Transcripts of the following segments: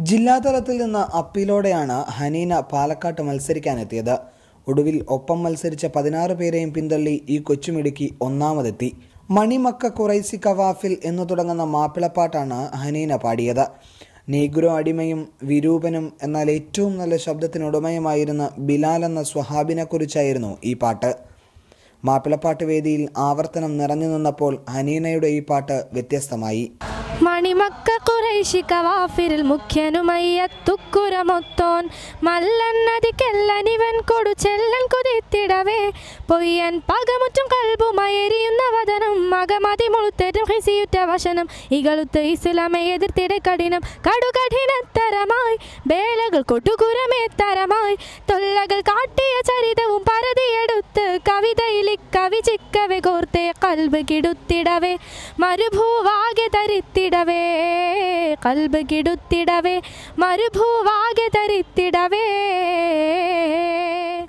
ജില്ലാതലത്തിൽ നിന്ന് അപ്പീലോടെയാണ് ഹനീന പാലക്കാട്ട് മത്സരിക്കാനെത്തിയത്. ഒടുവിൽ ഒപ്പം മത്സരിച്ച 16 പേരെയും പിന്തള്ളി ഈ കൊച്ചുമിടുക്കി ഒന്നാമതെത്തി. മണിമക്ക ഖുറൈസി കവാഫിൽ എന്നു തുടങ്ങുന്ന മാപ്പിളപ്പാട്ടാണ് ഹനീന പാടിയത്. നീഗ്രോ അടിമയും വിരൂപനും എന്നാൽ ഏറ്റവും നല്ല ശബ്ദത്തിനുടമയുമായിരുന്ന ബിലാൽ എന്ന സ്വഹാബിനെക്കുറിച്ചായിരുന്നു ഈ പാട്ട്. മാപ്പിളപ്പാട്ട് വേദിയിൽ ആവർത്തനം നിറഞ്ഞു നിന്നപ്പോൾ ഹനീനയുടെ ഈ പാട്ട് വ്യത്യസ്തമായി. മണിമക്ക ഖുറൈശി കവാഫിരിൽ മുഖ്യനുമയ്യത്തുക്കുരമൊത്തോൻ മല്ലന്നതിക്കെല്ലനിവൻ കൊടു ചെല്ലൻ കുതിത്തിടവേ പൊയ്യൻ പകമുറ്റും കൽബുമയെരിയുന്ന വദനം മകമതി മുളുത്തേറ്റും ഹിസിയുറ്റ വശനം ഇകളുത്ത് ഇസ്ലാമെ എതിർത്തിട കഠിനം കടുകഠിനത്തരമായി വേലകൾ കൊട്ടുകുരമേത്തരമായി തൊല്ലകൾ കാട്ടിയ ചരിതവും പരതിയെടുത്ത് കവിതയിൽ കവി ചിക്കവെ കോർത്തെ കൽബ് കിടുത്തിടവേ മരുഭൂവാകെ തരിത്തിടവേ കൽബ് കിടുത്തിടവേ മരുഭൂവാകെ തരിത്തിടവേ.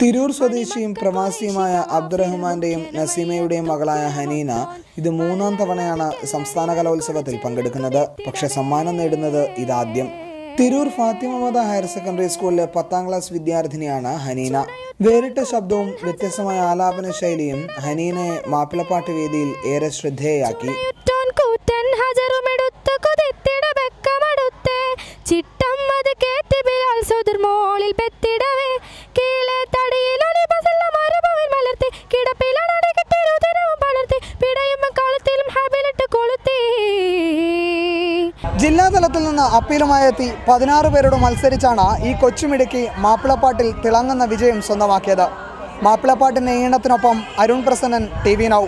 തിരൂർ സ്വദേശിയും പ്രവാസിയുമായ അബ്ദുറഹ്മാന്റെയും നസീമയുടെയും മകളായ ഹനീന ഇത് 3ാം തവണയാണ് സംസ്ഥാന കലോത്സവത്തിൽ പങ്കെടുക്കുന്നത്. പക്ഷെ സമ്മാനം നേടുന്നത് ഇതാദ്യം. തിരൂർ ഫാത്തിമ മത ഹയർ സെക്കൻഡറി സ്കൂളിലെ 10ാം ക്ലാസ് വിദ്യാർത്ഥിനിയാണ് ഹനീന. വേറിട്ട ശബ്ദവും വ്യത്യസ്തമായ ആലാപന ശൈലിയും ഹനീനയെ മാപ്പിളപ്പാട്ട് വേദിയിൽ ഏറെ ശ്രദ്ധേയയാക്കി. ജില്ലാതലത്തിൽ നിന്ന് അപ്പീലുമായി എത്തി 16 പേരോട് മത്സരിച്ചാണ് ഈ കൊച്ചുമിടുക്കി മാപ്പിളപ്പാട്ടിൽ തിളങ്ങുന്ന വിജയം സ്വന്തമാക്കിയത്. മാപ്പിളപ്പാട്ടിൻ്റെ ഈണത്തിനൊപ്പം അരുൺ പ്രസന്നൻ, TV Now.